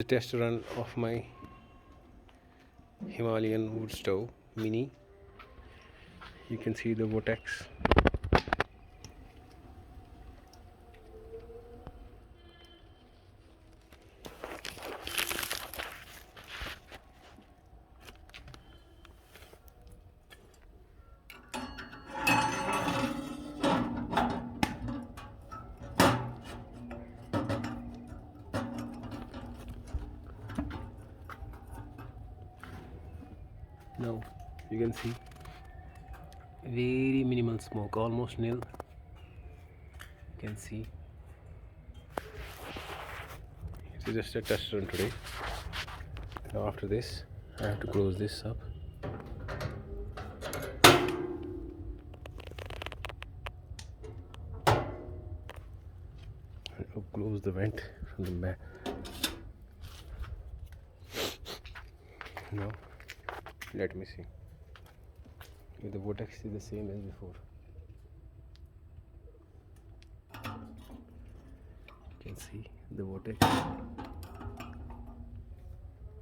The test run of my Himalayan wood stove mini. You can see the vortex. Now you can see very minimal smoke, almost nil. You can see it's just a test run today. Now after this I have to close this up. I'll close the vent from the back. Now let me see if the vortex is the same as before. You can see the vortex.